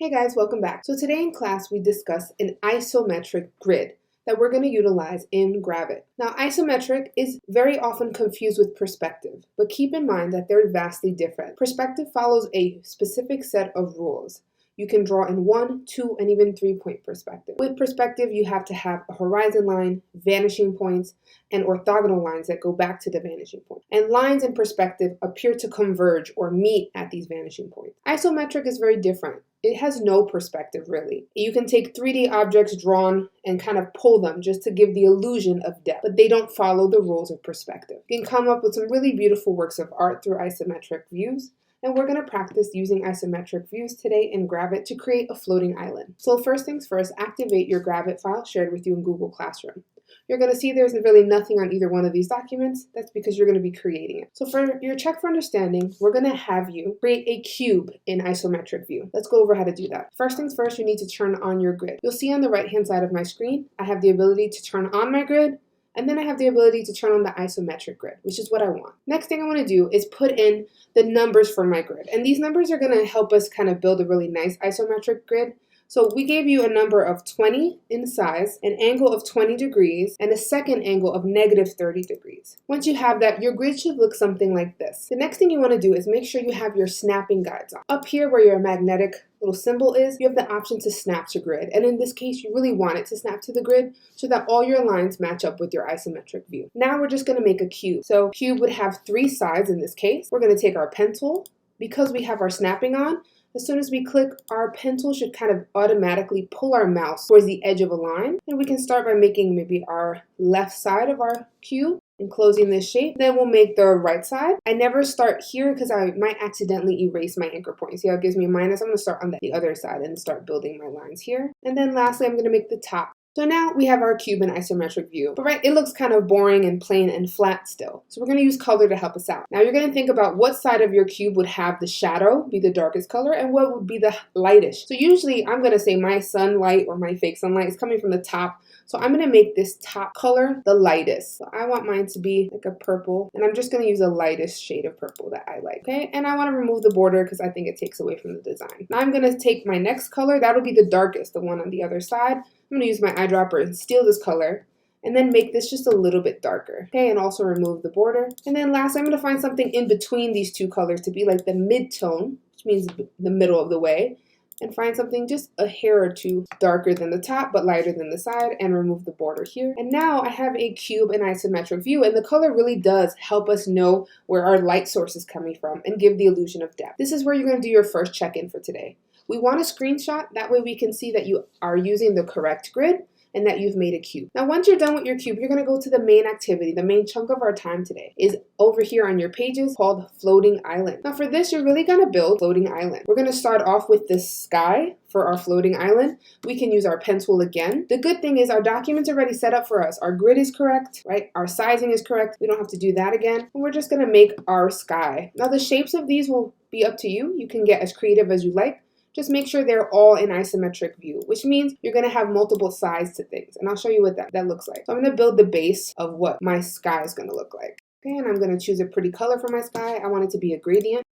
Hey guys, welcome back. So today in class we discuss an isometric grid that we're going to utilize in Gravit. Now isometric is very often confused with perspective, but keep in mind that they're vastly different. Perspective follows a specific set of rules. You can draw in 1, 2, and even 3-point perspective. With perspective, you have to have a horizon line, vanishing points, and orthogonal lines that go back to the vanishing point. And lines in perspective appear to converge or meet at these vanishing points. Isometric is very different. It has no perspective, really. You can take 3D objects drawn and kind of pull them just to give the illusion of depth, but they don't follow the rules of perspective. You can come up with some really beautiful works of art through isometric views, and we're going to practice using isometric views today in Gravit to create a floating island. So first things first, activate your Gravit file shared with you in Google Classroom. You're going to see there's really nothing on either one of these documents. That's because you're going to be creating it. So for your check for understanding, we're going to have you create a cube in isometric view. Let's go over how to do that. First things first, you need to turn on your grid. You'll see on the right-hand side of my screen, I have the ability to turn on my grid, and then I have the ability to turn on the isometric grid, which is what I want. Next thing I want to do is put in the numbers for my grid. And these numbers are going to help us kind of build a really nice isometric grid. So we gave you a number of 20 in size, an angle of 20 degrees, and a second angle of -30 degrees. Once you have that, your grid should look something like this. The next thing you want to do is make sure you have your snapping guides on. Up here where your magnetic little symbol is, you have the option to snap to grid. And in this case, you really want it to snap to the grid so that all your lines match up with your isometric view. Now we're just going to make a cube. So cube would have 3 sides in this case. We're going to take our pen tool. Because we have our snapping on, as soon as we click, our pen tool should kind of automatically pull our mouse towards the edge of a line. And we can start by making maybe our left side of our cube, enclosing this shape. Then we'll make the right side. I never start here because I might accidentally erase my anchor point. See how it gives me a minus? I'm going to start on the other side and start building my lines here. And then lastly, I'm going to make the top. So now we have our cube in isometric view, but it looks kind of boring and plain and flat still. So we're going to use color to help us out. Now you're going to think about what side of your cube would have the shadow, be the darkest color, and what would be the lightest. So usually I'm going to say my sunlight or my fake sunlight is coming from the top. So I'm going to make this top color the lightest. So I want mine to be like a purple, and I'm just going to use the lightest shade of purple that I like. Okay, and I want to remove the border because I think it takes away from the design. Now I'm going to take my next color. That'll be the darkest, the one on the other side. I'm going to use my eyedropper and steal this color and then make this just a little bit darker. Okay, and also remove the border. And then last, I'm going to find something in between these two colors to be like the mid-tone, which means the middle of the way, and find something just a hair or two darker than the top but lighter than the side, and remove the border here. And now I have a cube in isometric view, and the color really does help us know where our light source is coming from and give the illusion of depth. This is where you're going to do your first check-in for today. We want a screenshot, that way we can see that you are using the correct grid and that you've made a cube. Now once you're done with your cube, you're going to go to the main activity. The main chunk of our time today is over here on your pages called Floating Island. Now for this, you're really going to build Floating Island. We're going to start off with the sky for our floating island. We can use our pen tool again. The good thing is our document's already set up for us. Our grid is correct, right? Our sizing is correct. We don't have to do that again. And we're just going to make our sky. Now the shapes of these will be up to you. You can get as creative as you like. Just make sure they're all in isometric view, which means you're going to have multiple sides to things. And I'll show you what that looks like. So I'm going to build the base of what my sky is going to look like. Okay, and I'm going to choose a pretty color for my sky. I want it to be a gradient.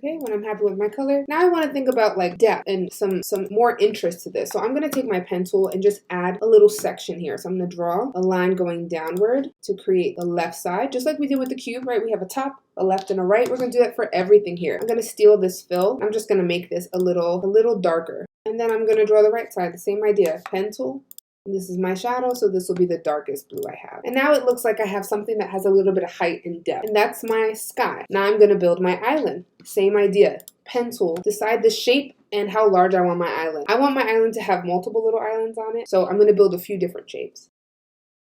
Okay, when I'm happy with my color. Now I want to think about like depth and some more interest to this. So I'm going to take my pen tool and just add a little section here. So I'm going to draw a line going downward to create the left side, just like we did with the cube, right? We have a top, a left, and a right. We're going to do that for everything here. I'm going to steal this fill. I'm just going to make this a little darker. And then I'm going to draw the right side, the same idea. Pen tool. And this is my shadow, so this will be the darkest blue I have. And now it looks like I have something that has a little bit of height and depth. And that's my sky. Now I'm going to build my island. Same idea. Pen tool. Decide the shape and how large I want my island. I want my island to have multiple little islands on it, so I'm going to build a few different shapes.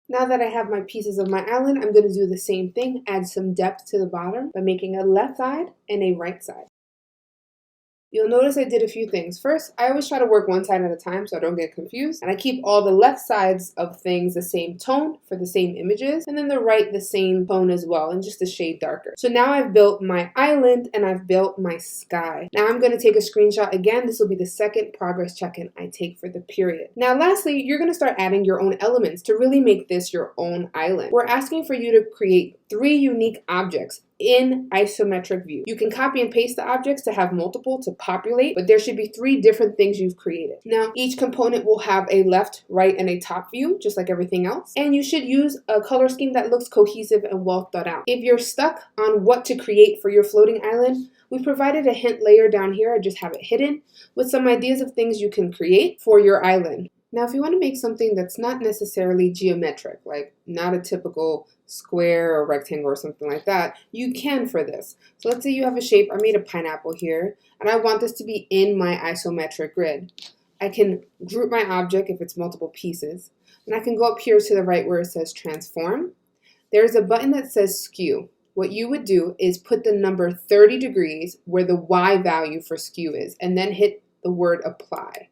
Now that I have my pieces of my island, I'm going to do the same thing, add some depth to the bottom by making a left side and a right side. You'll notice I did a few things. First, I always try to work one side at a time so I don't get confused. And I keep all the left sides of things the same tone for the same images. And then the right, the same tone as well, and just a shade darker. So now I've built my island and I've built my sky. Now I'm going to take a screenshot again. This will be the second progress check-in I take for the period. Now lastly, you're going to start adding your own elements to really make this your own island. We're asking for you to create 3 unique objects in isometric view. You can copy and paste the objects to have multiple to populate, but there should be 3 different things you've created. Now, each component will have a left, right, and a top view, just like everything else. And you should use a color scheme that looks cohesive and well thought out. If you're stuck on what to create for your floating island, we provided a hint layer down here. I just have it hidden with some ideas of things you can create for your island. Now, if you want to make something that's not necessarily geometric, like not a typical square or rectangle or something like that, you can for this. So let's say you have a shape. I made a pineapple here, and I want this to be in my isometric grid. I can group my object if it's multiple pieces, and I can go up here to the right where it says transform. There's a button that says skew. What you would do is put the number 30 degrees where the Y value for skew is, and then hit the word apply.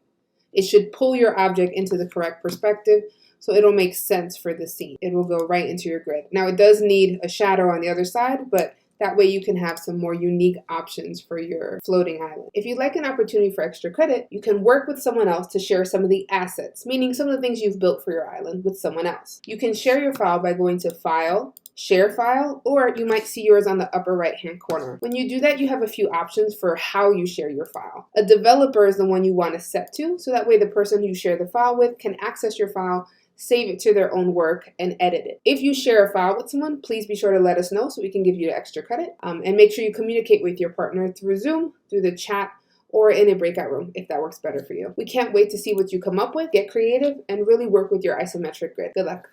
It should pull your object into the correct perspective, so it'll make sense for the scene. It will go right into your grid. Now, it does need a shadow on the other side, but that way you can have some more unique options for your floating island. If you'd like an opportunity for extra credit, you can work with someone else to share some of the assets, meaning some of the things you've built for your island with someone else. You can share your file by going to File, Share File, or you might see yours on the upper right-hand corner. When you do that, you have a few options for how you share your file. A developer is the one you want to set to, so that way the person you share the file with can access your file, save it to their own work, and edit it. If you share a file with someone, please be sure to let us know so we can give you extra credit. And make sure you communicate with your partner through Zoom, through the chat, or in a breakout room if that works better for you. We can't wait to see what you come up with. Get creative and really work with your isometric grid. Good luck.